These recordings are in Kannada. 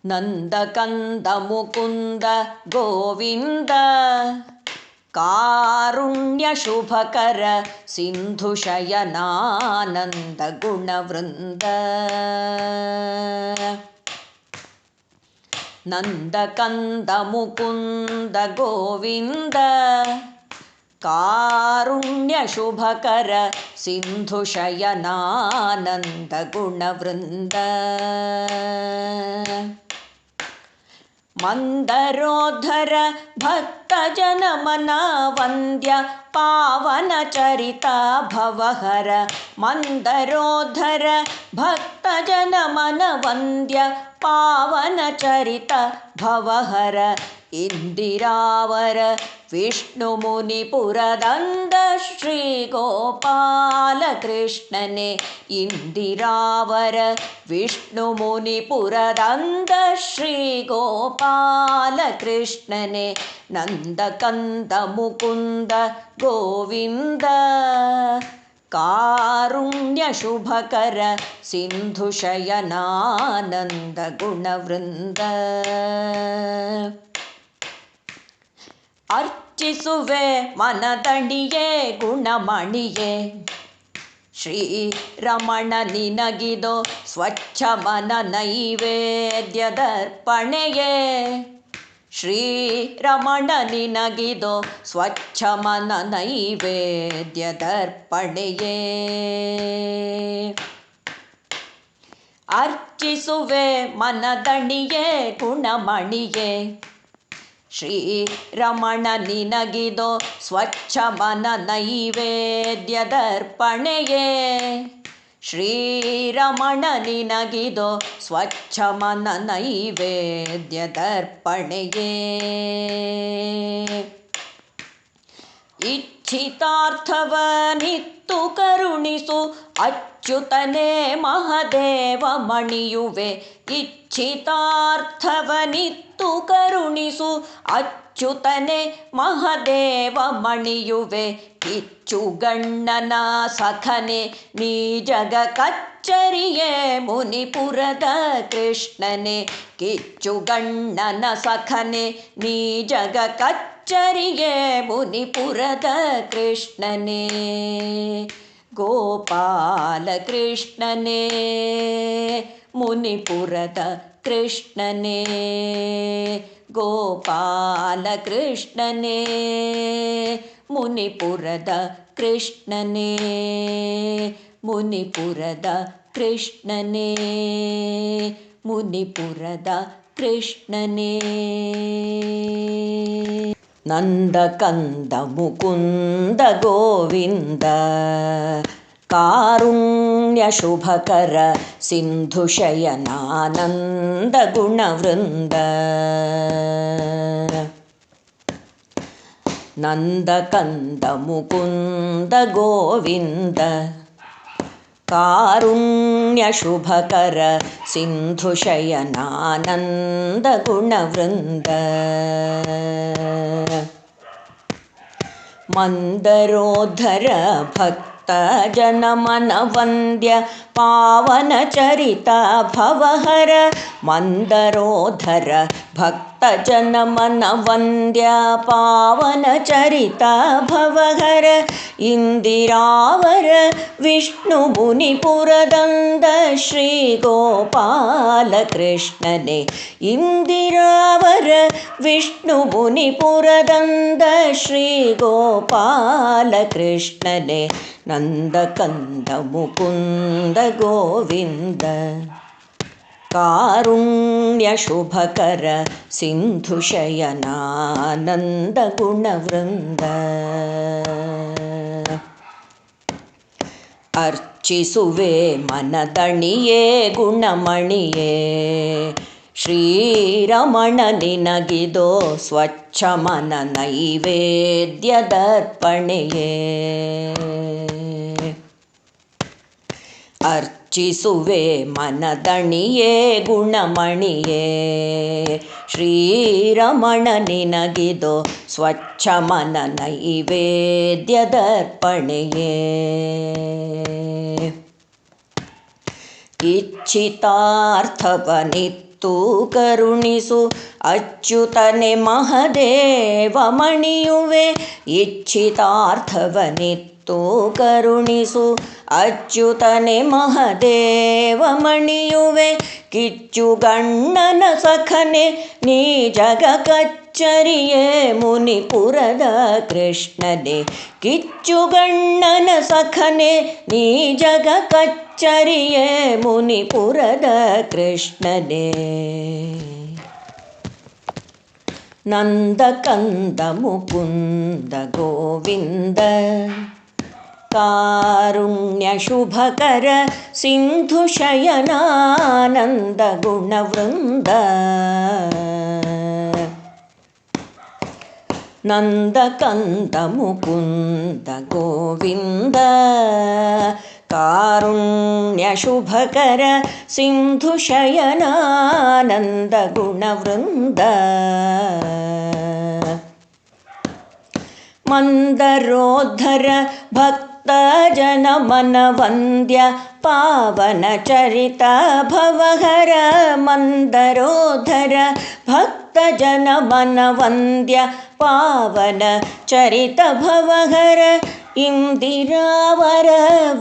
ನಂದ ಕಂದ ಮುಕುಂದ ಗೋವಿಂದ ಕಾರುಣ್ಯ ಶುಭಕರ ಸಿಂಧು ಶಯನಾನಂದ ಗುಣವೃಂದ. ನಂದ ಕಂದ ಮುಕುಂದ ಗೋವಿಂದ ಕಾರುಣ್ಯ ಶುಭಕರ ಸಿಂಧು ಶಯನಾನಂದ ಗುಣವೃಂದ. ಮಂದರೋಧರ ಭಕ್ತ ಜನಮನ ವಂದ್ಯ ಪಾವನ ಚರಿತ ಭವಹರ. ಮಂದರೋಧರ ಭಕ್ತ ಜನಮನ ವಂದ್ಯ ಪಾವನ ಚರಿತ ಭವಹರ. ಇಂದಿರಾವರ ವಿಷ್ಣು ಮುನಿಪುರದಂದ ಶ್ರೀ ಗೋಪಾಲ ಕೃಷ್ಣನೇ. ಇಂದಿರಾವರ ವಿಷ್ಣು ಮುನಿಪುರದಂದ ಶ್ರೀ ಗೋಪಾಲ ಕೃಷ್ಣನೇ. ನಂದ ಕಂದ ಮುಕುಂದ ಗೋವಿಂದ ಕಾರುಣ್ಯ ಶುಭಕರ ಸಿಂಧು ಶಯನಾನಂದ ಗುಣವೃಂದ. ಅರ್ಚಿಸುವೆ ಮನದಣಿಯೇ ಗುಣಮಣಿಯೇ ಶ್ರೀರಮಣ ನಿನಗಿದೋ ಸ್ವಚ್ಛ ಮನ ನೈವೇದ್ಯದರ್ಪಣೆಯೇ. ಶ್ರೀರಮಣ ನಿನಗಿದೋ ಸ್ವಚ್ಛ ಮನ ನೈವೇದ್ಯದರ್ಪಣೆಯೇ. ಅರ್ಚಿಸುವೆ ಮನದಣಿಯೇ ಗುಣಮಣಿಯೇ ಶ್ರೀರಮಣ ನಿನಗಿದೋ ಸ್ವಚ್ಛ ಮನ ನೈವೇದ್ಯದರ್ಪಣೆಯೇ. ಶ್ರೀರಮಣ ನಿನಗಿದೋ ಸ್ವಚ್ಛ ಮನ ನೈವೇದ್ಯದರ್ಪಣೆಯೇ. ಇಚ್ಛಿತಾರ್ಥವನಿತ್ತು ಕರುಣಿಸು ಅಚ್ಯುತನೇ ಮಹದೇವ ಮಣಿಯುವೆ. ಇಚ್ಛಿತಾರ್ಥವನಿತ್ತು ಕರುಣಿಸು ಅಚ್ಯುತನೇ ಮಹದೇವ ಮಣಿಯುವೆ. ಕಿಚ್ಚುಗಣ್ಣನ ಸಖನೆ ನೀ ಜಗ ಕಚ್ಚರಿಯೇ ಮುನಿಪುರದ ಕೃಷ್ಣನೇ. ಕಿಚ್ಚುಗಣ್ಣನ ಸಖನೆ ನೀ ಜಗ ಕಚ್ಚರಿಯೇ ಮುನಿಪುರದ ಕೃಷ್ಣನೇ. ಗೋಪಾಲ ಕೃಷ್ಣನೇ ಮುನಿಪುರದ ಕೃಷ್ಣನೇ. ಗೋಪಾಲ ಕೃಷ್ಣನೇ ಮುನಿಪುರದ ಕೃಷ್ಣನೇ. ಮುನಿಪುರದ ಕೃಷ್ಣನೇ ಮುನಿಪುರದ ಕೃಷ್ಣನೇ. ನಂದ ಕಂದ ಮುಕುಂದ ಗೋವಿಂದ ಕಾರುಣ್ಯ ಶುಭಕರ ಸಿಂಧು ಶಯನಾನಂದ ಗುಣವೃಂದ. ನಂದ ಕಂದ ಮುಕುಂದ ಗೋವಿಂದ ಕಾರುಣ್ಯ ಶುಭಕರ ಸಿಂಧು ಶಯನಾನಂದ ಗುಣವೃಂದ. ಮಂದರೋಧರ ಭಕ್ತ ಜನಮನ ವಂದ್ಯ ಪಾವನ ಚರಿತ ಭವಹರ. ಮಂದರೋಧರ ಭಕ್ತ ಜನಮನ ವಂದ್ಯ ಪಾವನ ಚರಿತ ಭವಹರ. ಇಂದಿರಾವರ ವಿಷ್ಣು ಮುನಿಪುರದಂದ ಶ್ರೀ ಗೋಪಾಲ ಕೃಷ್ಣನೇ. ಇಂದಿರಾವರ ವಿಷ್ಣು ಮುನಿಪುರದಂದ ಶ್ರೀ ಗೋಪಾಲ ಕೃಷ್ಣನೇ. ನಂದ ಕಂದ ಮುಕುಂದ ಗೋವಿಂದ ಕಾರುಣ್ಯ ಶುಭಕರ ಸಿಂಧು ಶಯನಾನಂದ ಗುಣವೃಂದ. ಅರ್ಚಿಸುವೆ ಮನದಣಿಯೇ ಗುಣಮಣಿಯೇ ಶ್ರೀರಮಣ ನಿನಗಿದೋ ಸ್ವಚ್ಛ ಮನ ನೈವೇದ್ಯದರ್ಪಣೆಯೇ. ಅರ್ಚಿಸುವೆ ಮನದಣಿಯೇ ಗುಣಮಣಿಯೇ ಶ್ರೀರಮಣ ನಿನಗಿದೋ ಸ್ವಚ್ಛ ಮನ ನೈವೇದ್ಯದರ್ಪಣೆಯೇ. ಇಚ್ಛಿತಾರ್ಥವನಿತ್ತು ನಿತ್ತು ಕರುಣಿಸು ಅಚ್ಯುತನೆ ಮಹದೇವ ಮಣಿಯುವೆ ಇಚ್ಛಿತಾರ್ಥವನಿತ್ತು ಕರುಣಿಸು ಅಚ್ಯುತನೆ ಮಹದೇವ ಮಣಿಯುವೆ ಕಿಚ್ಚುಗಣ್ಣನ ಸಖನೆ ನೀ ಜಗ ಕಚ್ಚರಿಯೇ ಮುನಿಪುರದ ಕೃಷ್ಣನೇ ಕಿಚ್ಚುಗಣ್ಣನ ಸಖನೆ ನೀ ಜಗ ಕಚ್ಚರಿಯೇ ಮುನಿಪುರದ ಕೃಷ್ಣನೇ ನಂದ ಕಂದ ಮುಕುಂದ ಗೋವಿಂದ ಕಾರುಣ್ಯ ಶುಭಕರ ಸಿಂಧು ಶಯನಾನಂದ ಗುಣವೃಂದ ನಂದ ಕಂದ ಮುಕುಂದ ಗೋವಿಂದ ಕಾರುಣ್ಯ ಶುಭಕರ ಸಿಂಧು ಶಯನಾನಂದ ಗುಣವೃಂದ ಮಂದರೋದ್ಧರ ಭಕ್ತ ಜನ ಮನ ವಂದ್ಯ ಪಾವನ ಚರಿತ ಭವಹರ ಮಂದರೋದ್ಧರ ಭಕ್ತ ಜನ ಮನ ವಂದ್ಯ ಪಾವನ ಚರಿತ ಭವಹರ ಇಂದಿರಾವರ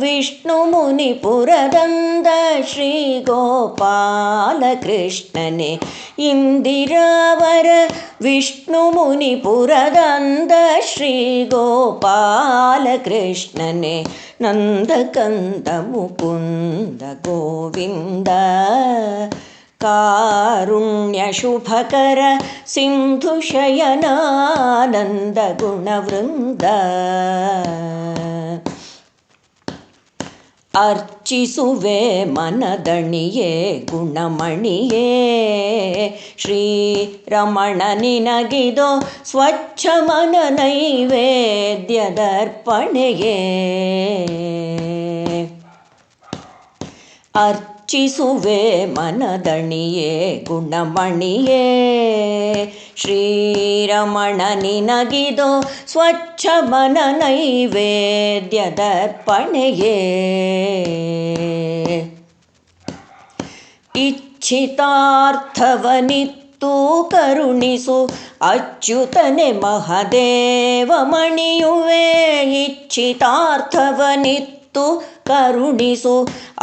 ವಿಷ್ಣು ಮುನಿಪುರದಂದ ಶ್ರೀ ಗೋಪಾಲ ಕೃಷ್ಣನೇ ಇಂದಿರಾವರ ವಿಷ್ಣು ಮುನಿಪುರದಂದ ಶ್ರೀ ಗೋಪಾಲ ಕೃಷ್ಣನೇ ನಂದ ಕಂದ ಮುಕುಂದ ಗೋವಿಂದ ಕಾರುಣ್ಯ ಶುಭಕರ ಸಿಂಧು ಶಯನಾನಂದ ಗುಣವೃಂದ ಅರ್ಚಿಸುವೆ ಮನದಣಿಯೇ ಗುಣಮಣಿಯೇ ಶ್ರೀರಮಣ ನಿನಗಿದೋ ಸ್ವಚ್ಛ ಮನ ನೈವೇದ್ಯದರ್ಪಣೆಯೇ ಅರ್ಚಿಸುವೆ ಮನದಣಿಯೇ ಗುಣಮಣಿಯೇ ಶ್ರೀರಮಣ ನಿನಗಿದೋ ಸ್ವಚ್ಛ ಮನ ನೈವೇದ್ಯದರ್ಪಣೆಯೇ ಇಚ್ಛಿತಾರ್ಥವನಿತ್ತು ಕರುಣಿಸು ಅಚ್ಯುತನೆ ಮಹದೇವ ಮಣಿಯುವೆ ಇಚ್ಛಿತಾರ್ಥವನಿತ್ತು ಕರುಣಿಸು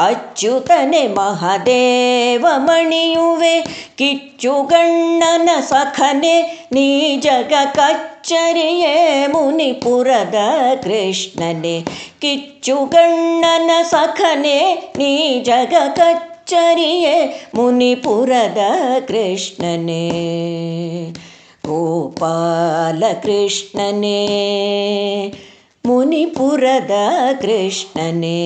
ಅಚ್ಯುತನೆ ಮಹದೇವ ಮಣಿಯುವೆ ಕಿಚ್ಚುಗಣ್ಣನ ಸಖನೆ ನೀ ಜಗ ಕಚ್ಚರಿಯೇ ಮುನಿಪುರದ ಕೃಷ್ಣನೇ ಕಿಚ್ಚುಗಣ್ಣನ ಸಖನೆ ನೀ ಜಗ ಕಚ್ಚರಿಯೇ ಮುನಿಪುರದ ಕೃಷ್ಣನೇ ಗೋಪಾಲ ಕೃಷ್ಣನೇ ಮುನಿಪುರದ ಕೃಷ್ಣನೇ